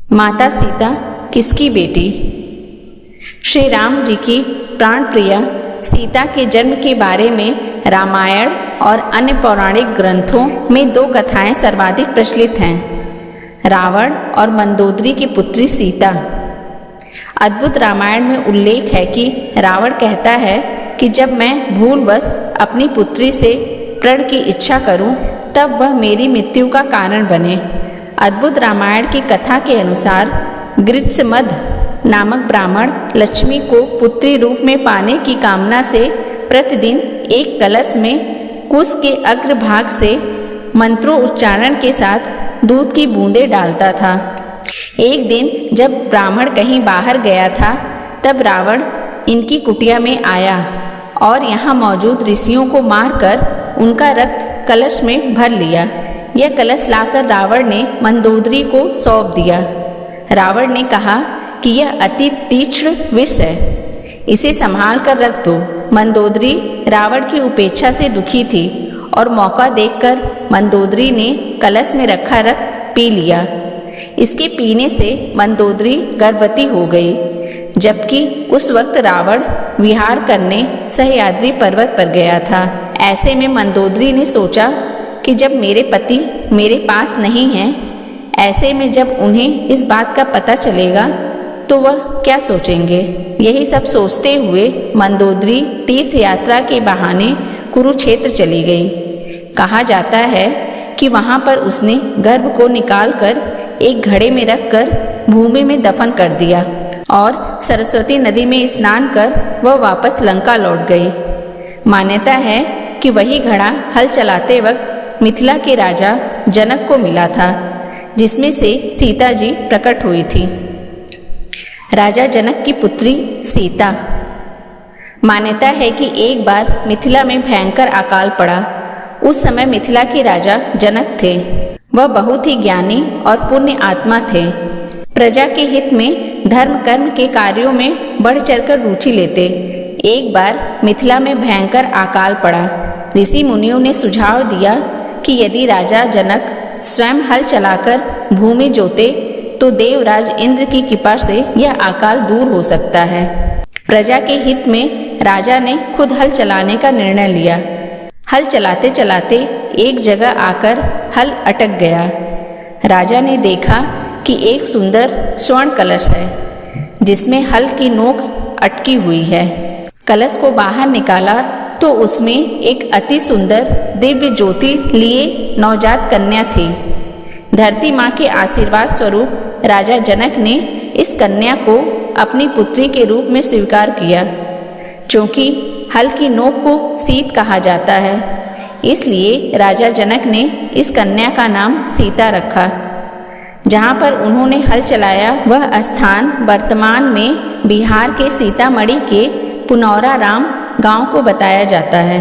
माता सीता किसकी बेटी? श्री राम जी की प्राण प्रिया सीता के जन्म के बारे में रामायण और अन्य पौराणिक ग्रंथों में दो कथाएं सर्वाधिक प्रचलित हैं, रावण और मंदोदरी की पुत्री सीता। अद्भुत रामायण में उल्लेख है कि रावण कहता है कि जब मैं भूलवश अपनी पुत्री से प्रण की इच्छा करूं, तब वह मेरी मृत्यु का कारण बने। अद्भुत रामायण की कथा के अनुसार गृत्समद नामक ब्राह्मण लक्ष्मी को पुत्री रूप में पाने की कामना से प्रतिदिन एक कलश में कुश के अग्रभाग से मंत्रों उच्चारण के साथ दूध की बूंदें डालता था। एक दिन जब ब्राह्मण कहीं बाहर गया था, तब रावण इनकी कुटिया में आया और यहाँ मौजूद ऋषियों को मारकर उनका रक्त कलश में भर लिया। यह कलश लाकर रावण ने मंदोदरी को सौंप दिया। रावण ने कहा कि यह अति तीक्ष्ण विष है, इसे संभाल कर रख दो। मंदोदरी रावण की उपेक्षा से दुखी थी और मौका देखकर मंदोदरी ने कलश में रखा रक्त पी लिया। इसके पीने से मंदोदरी गर्भवती हो गई, जबकि उस वक्त रावण विहार करने सह्याद्री पर्वत पर गया था। ऐसे में मंदोदरी ने सोचा कि जब मेरे पति मेरे पास नहीं हैं, ऐसे में जब उन्हें इस बात का पता चलेगा तो वह क्या सोचेंगे। यही सब सोचते हुए मंदोदरी तीर्थ यात्रा के बहाने कुरुक्षेत्र चली गई। कहा जाता है कि वहाँ पर उसने गर्भ को निकालकर एक घड़े में रखकर भूमि में दफन कर दिया और सरस्वती नदी में स्नान कर वह वापस लंका लौट गई। मान्यता है कि वही घड़ा हल चलाते वक्त मिथिला के राजा जनक को मिला था, जिसमें से सीता जी प्रकट हुई थी। राजा जनक की पुत्री सीता। मान्यता है कि एक बार मिथिला में भयंकर अकाल पड़ा। उस समय मिथिला के राजा जनक थे। वह बहुत ही ज्ञानी और पुण्य आत्मा थे। प्रजा के हित में धर्म कर्म के कार्यों में बढ़ चढ़कर रुचि लेते। एक बार मिथिला में भयंकर अकाल पड़ा। ऋषि मुनियों ने सुझाव दिया कि यदि राजा जनक स्वयं हल चलाकर भूमि जोते तो देवराज इंद्र की कृपा से यह अकाल दूर हो सकता है। प्रजा के हित में राजा ने खुद हल चलाने का निर्णय लिया। हल चलाते चलाते एक जगह आकर हल अटक गया। राजा ने देखा कि एक सुंदर स्वर्ण कलश है, जिसमें हल की नोक अटकी हुई है। कलश को बाहर निकाला तो उसमें एक अति सुंदर दिव्य ज्योति लिए नवजात कन्या थी। धरती माँ के आशीर्वाद स्वरूप राजा जनक ने इस कन्या को अपनी पुत्री के रूप में स्वीकार किया। क्योंकि हल की नोक को सीत कहा जाता है, इसलिए राजा जनक ने इस कन्या का नाम सीता रखा। जहाँ पर उन्होंने हल चलाया वह स्थान वर्तमान में बिहार के सीतामढ़ी के पुनौरा राम गांव को बताया जाता है।